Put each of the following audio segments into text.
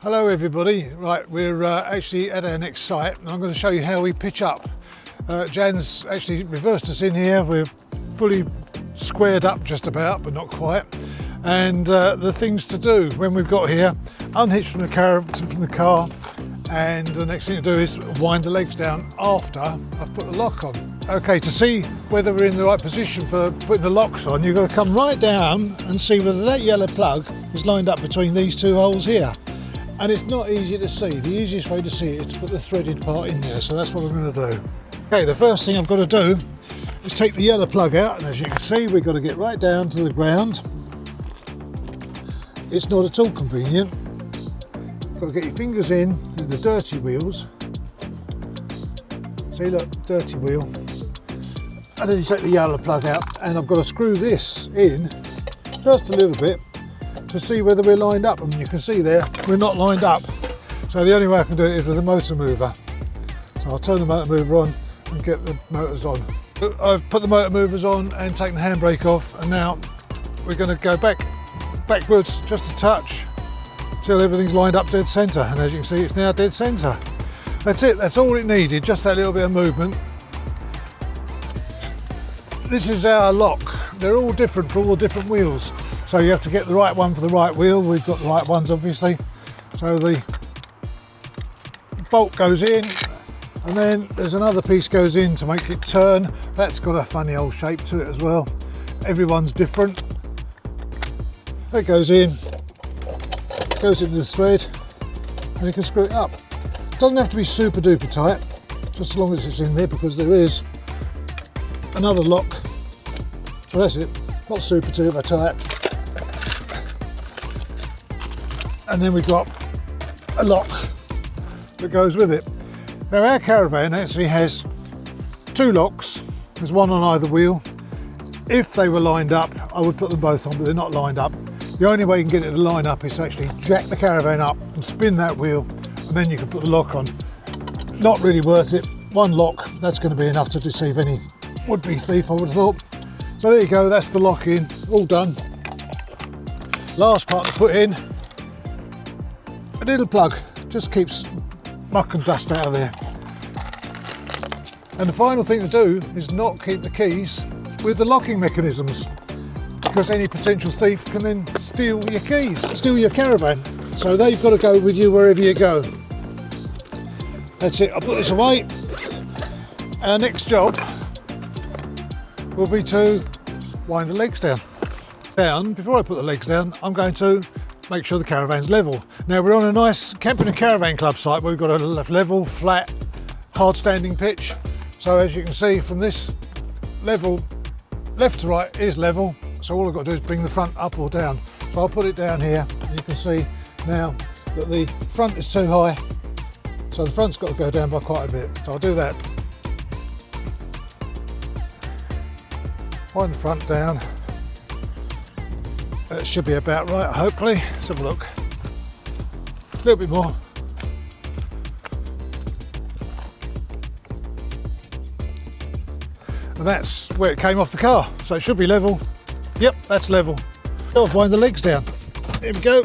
Hello everybody, right, we're actually at our next site and I'm going to show you how we pitch up. Jan's actually reversed us in here, we're fully squared up just about, but not quite. And the things to do when we've got here, unhitch from the car, and the next thing to do is wind the legs down after I've put the lock on. Okay, to see whether we're in the right position for putting the locks on, you've got to come right down and see whether that yellow plug is lined up between these two holes here. And it's not easy to see. The easiest way to see it is to put the threaded part in there, so that's what I'm going to do. Okay, the first thing I've got to do is take the yellow plug out, and as you can see, we've got to get right down to the ground. It's not at all convenient. Got to get your fingers in through the dirty wheels. See, look, dirty wheel. And then you take the yellow plug out, and I've got to screw this in just a little bit to see whether we're lined up, and you can see there we're not lined up. So the only way I can do it is with a motor mover. So I'll turn the motor mover on and get the motors on. I've put the motor movers on and taken the handbrake off, and now we're going to go backwards just a touch till everything's lined up dead centre, and as you can see it's now dead centre. That's it, that's all it needed, just that little bit of movement. This is our lock. They're all different for all different wheels. So you have to get the right one for the right wheel. We've got the right ones obviously. So the bolt goes in, and then there's another piece goes in to make it turn. That's got a funny old shape to it as well. Everyone's different. That goes in, goes into the thread, and you can screw it up. It doesn't have to be super duper tight, just as long as it's in there, because there is another lock. So that's it, not super duper tight. And then we've got a lock that goes with it. Now our caravan actually has two locks. There's one on either wheel. If they were lined up, I would put them both on, but they're not lined up. The only way you can get it to line up is to actually jack the caravan up and spin that wheel, and then you can put the lock on. Not really worth it. One lock, that's going to be enough to deceive any would-be thief, I would have thought. So there you go, that's the lock in, all done. Last part to put in, a little plug, just keeps muck and dust out of there. And the final thing to do is not keep the keys with the locking mechanisms, because any potential thief can then steal your keys, steal your caravan. So they've got to go with you wherever you go. That's it, I'll put this away. Our next job will be to wind the legs down. Before I put the legs down, I'm going to make sure the caravan's level. Now we're on a nice camping and caravan club site where we've got a level, flat, hard standing pitch. So as you can see from this level, left to right is level. So all I've got to do is bring the front up or down. So I'll put it down here, and you can see now that the front is too high. So the front's got to go down by quite a bit. So I'll do that. Wind the front down. That should be about right, hopefully. Let's have a look. A little bit more. And that's where it came off the car, so it should be level. Yep, that's level. I'll wind the legs down. Here we go.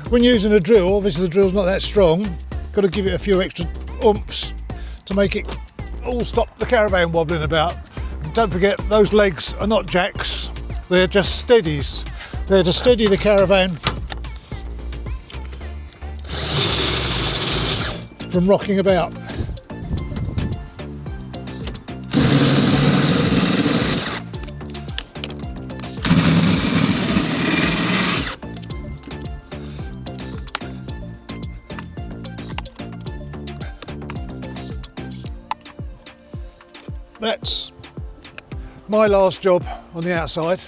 When using a drill, obviously the drill's not that strong. Got to give it a few extra oomph to make it all stop the caravan wobbling about. Don't forget, those legs are not jacks, they're just steadies. They're to steady the caravan from rocking about. That's my last job on the outside.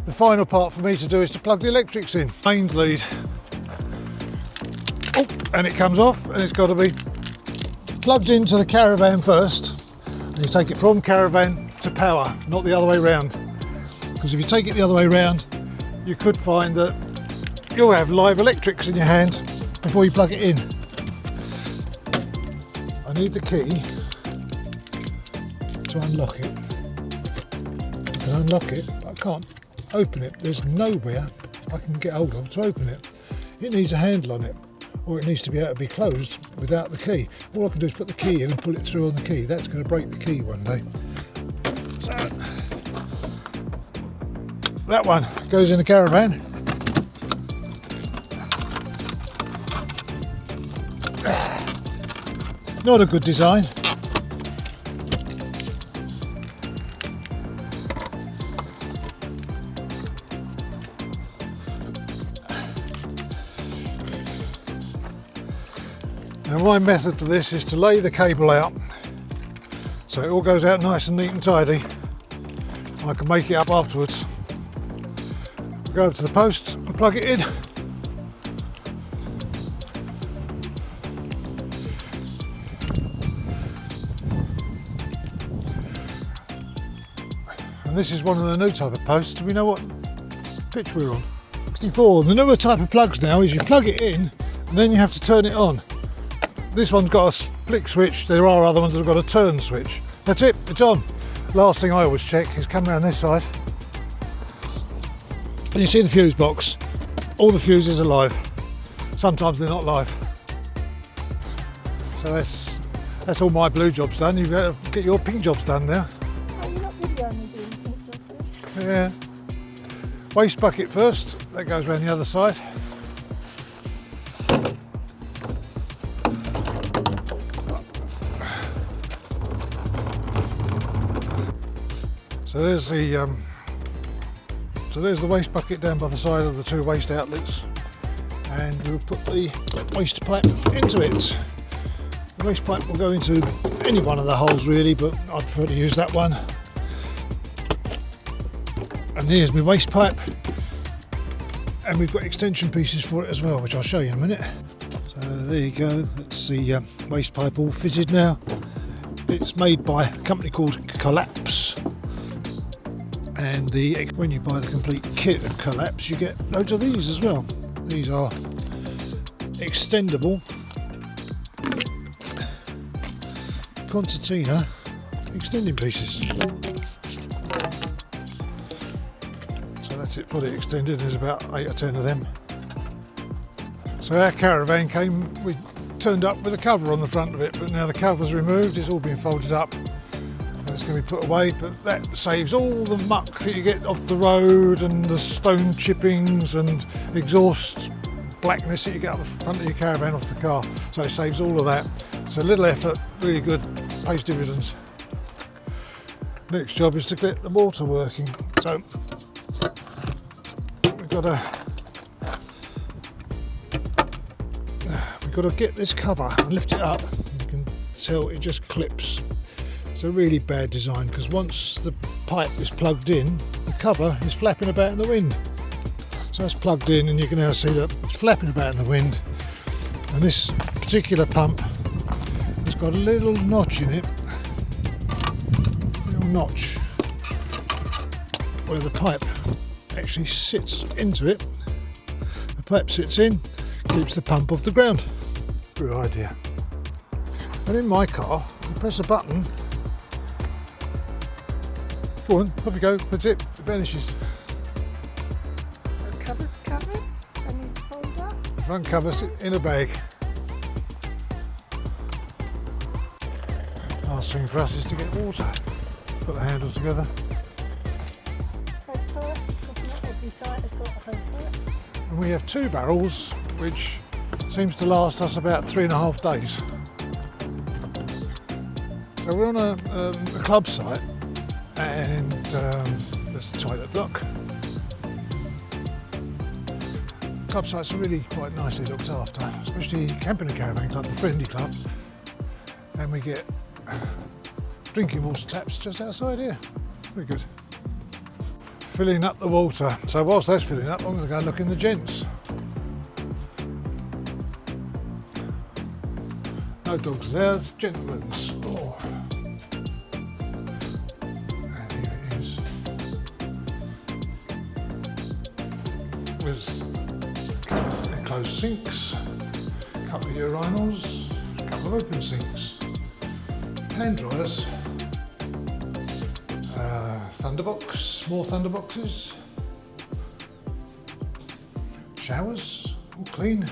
The final part for me to do is to plug the electrics in. Mains lead. Oh, and it comes off, and it's got to be plugged into the caravan first. And you take it from caravan to power, not the other way round. Because if you take it the other way round, you could find that you'll have live electrics in your hand before you plug it in. I need the key to unlock it. I can unlock it, but I can't open it. There's nowhere I can get hold of to open it. It needs a handle on it, or it needs to be able to be closed without the key. All I can do is put the key in and pull it through on the key. That's going to break the key one day. So that one goes in the caravan. Not a good design. Now my method for this is to lay the cable out so it all goes out nice and neat and tidy. I can make it up afterwards. Go over to the post and plug it in. And this is one of the new type of posts. Do we know what pitch we're on? 64. The newer type of plugs now is you plug it in and then you have to turn it on. This one's got a flick switch. There are other ones that have got a turn switch. That's it, it's on. Last thing I always check is come around this side. And you see the fuse box. All the fuses are live. Sometimes they're not live. So that's all my blue jobs done. You've got to get your pink jobs done now. Oh, you're not videoing me doing pink jobs then? Yeah. Waste bucket first. That goes around the other side. So there's the waste bucket down by the side of the two waste outlets, and we'll put the waste pipe into it. The waste pipe will go into any one of the holes really, but I prefer to use that one. And here's my waste pipe, and we've got extension pieces for it as well, which I'll show you in a minute. So there you go, that's the waste pipe all fitted now. It's made by a company called Collapse. And when you buy the complete kit of Collapse, you get loads of these as well. These are extendable concertina extending pieces. So that's it fully extended. There's about 8 or 10 of them. So our caravan came, we turned up with a cover on the front of it, but now the cover's removed, it's all been folded up. It's going to be put away, but that saves all the muck that you get off the road and the stone chippings and exhaust blackness that you get up the front of your caravan off the car. So it saves all of that. So a little effort, really good, pays dividends. Next job is to get the water working. So we've got to get this cover and lift it up. You can tell it just clips. It's a really bad design because once the pipe is plugged in, the cover is flapping about in the wind. So it's plugged in and you can now see that it's flapping about in the wind. And this particular pump has got a little notch in it, where the pipe actually sits into it. The pipe sits in, keeps the pump off the ground. Good idea. And in my car, you press a button. Go on, off you go, that's it vanishes. The cover's covered and it's folded up. The front cover's in a bag. Last thing for us is to get water. Put the handles together. Hose pipe, because not every site has got a hose pipe. And we have 2 barrels, which seems to last us about 3.5 days. So we're on a club site, and there's the toilet block. Club sites are really quite nicely looked after, especially Camping and Caravan Club, the friendly club. And we get drinking water taps just outside here. Very good. Filling up the water. So whilst that's filling up, I'm going to go look in the gents. No dogs allowed, gentlemen's. Oh. And here it is. With enclosed sinks, a couple of urinals, a couple of open sinks, hand dryers, thunderbox, more thunderboxes, showers, all clean,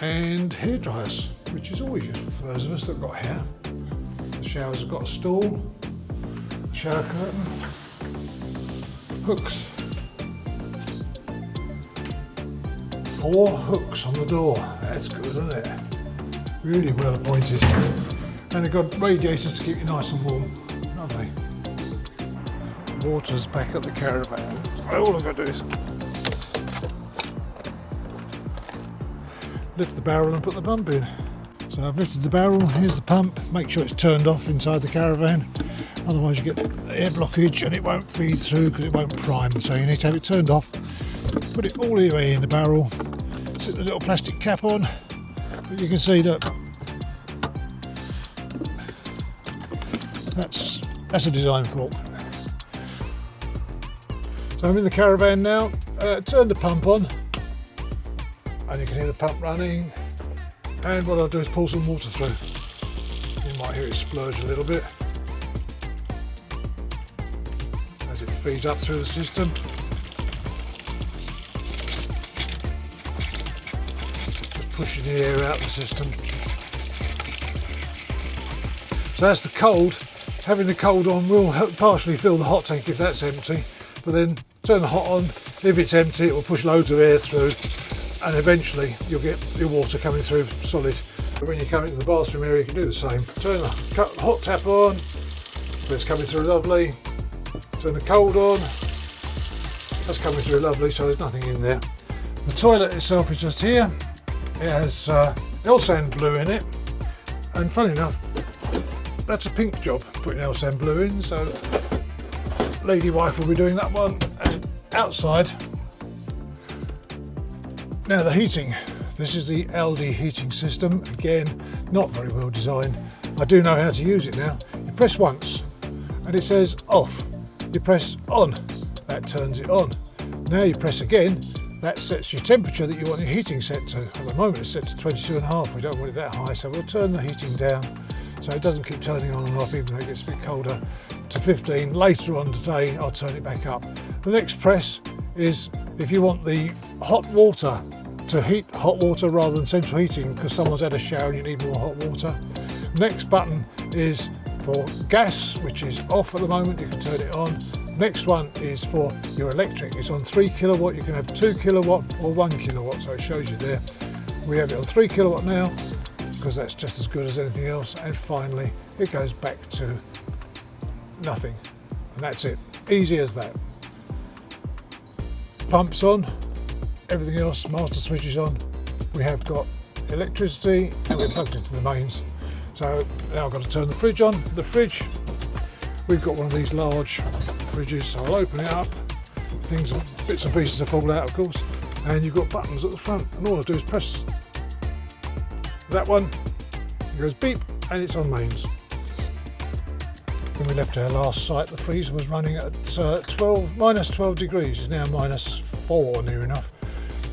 and hair dryers, which is always useful for those of us that have got hair. The showers have got a stool, a shower curtain, hooks, 4 hooks on the door. That's good, isn't it? Really well appointed. And they've got radiators to keep you nice and warm. Lovely. Water's back at the caravan. All I've got to do is lift the barrel and put the pump in. So I've lifted the barrel, here's the pump. Make sure it's turned off inside the caravan, otherwise you get air blockage and it won't feed through because it won't prime. So you need to have it turned off. Put it all the way in the barrel, sit the little plastic cap on, but you can see that that's a design fault. So I'm in the caravan now, turn the pump on, and you can hear the pump running, and what I'll do is pour some water through. You might hear it splurge a little bit as it feeds up through the system. Just pushing the air out of the system. So that's the cold. Having the cold on will partially fill the hot tank if that's empty, but then turn the hot on. If it's empty, it will push loads of air through, and eventually you'll get your water coming through solid. But when you come into the bathroom area, you can do the same. Turn the hot tap on, so it's coming through lovely. Turn the cold on, that's coming through lovely, so there's nothing in there. The toilet itself is just here. It has L-sand blue in it, and funny enough, that's a pink job, putting L-sand blue in, so lady wife will be doing that one. And outside, now the heating. This is the Aldi heating system. Again, not very well designed. I do know how to use it now. You press once and it says off. You press on, that turns it on. Now you press again, that sets your temperature that you want your heating set to. At the moment it's set to 22.5. We don't want it that high, so we'll turn the heating down so it doesn't keep turning on and off even though it gets a bit colder, to 15. Later on today I'll turn it back up. The next press is if you want the hot water to heat hot water rather than central heating because someone's had a shower and you need more hot water. Next button is for gas, which is off at the moment, you can turn it on. Next one is for your electric. It's on 3 kilowatt, you can have 2 kilowatt or 1 kilowatt, so it shows you there. We have it on 3 kilowatt now because that's just as good as anything else, and finally it goes back to nothing, and that's it. Easy as that. Pumps on, everything else, master switch is on. We have got electricity and we're plugged into the mains. So now I've got to turn the fridge on. The fridge, we've got one of these large fridges, so I'll open it up. Things, bits and pieces will fall out of course, and you've got buttons at the front, and all I do is press that one, it goes beep, and it's on mains. When we left our last site, the freezer was running at minus 12 degrees. It's now minus 4 near enough.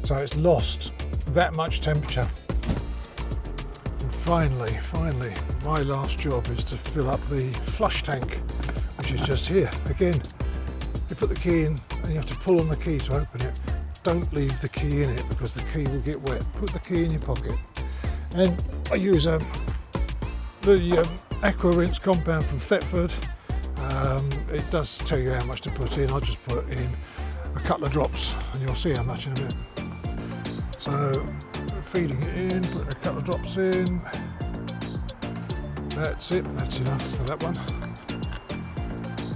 So it's lost that much temperature. And finally, my last job is to fill up the flush tank, which is just here. Again, you put the key in and you have to pull on the key to open it. Don't leave the key in it because the key will get wet. Put the key in your pocket. And I use the Aqua Rinse compound from Thetford. It does tell you how much to put in. I'll just put in a couple of drops and you'll see how much in a minute. So feeding it in, putting a couple of drops in. That's it, that's enough for that one.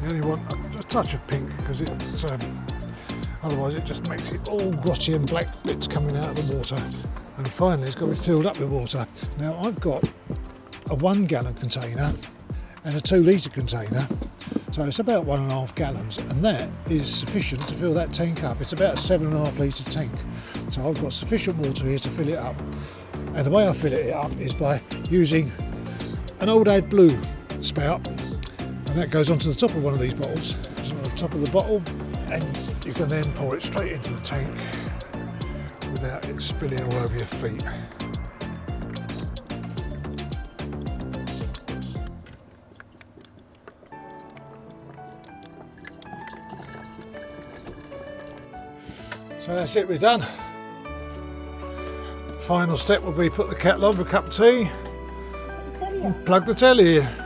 You only want a touch of pink because otherwise it just makes it all grotty and black bits coming out of the water. And finally it's got to be filled up with water. Now I've got a 1 gallon container and a 2 litre container, so it's about 1.5 gallons, and that is sufficient to fill that tank up. It's about a 7.5 litre tank, so I've got sufficient water here to fill it up. And the way I fill it up is by using an old Ad Blue spout, and that goes onto the top of one of these bottles. It's on the top of the bottle, and you can then pour it straight into the tank without it spilling all over your feet. So So that's it, we're done. Final step will be put the kettle on for a cup of tea, Let me tell you. plug the telly in.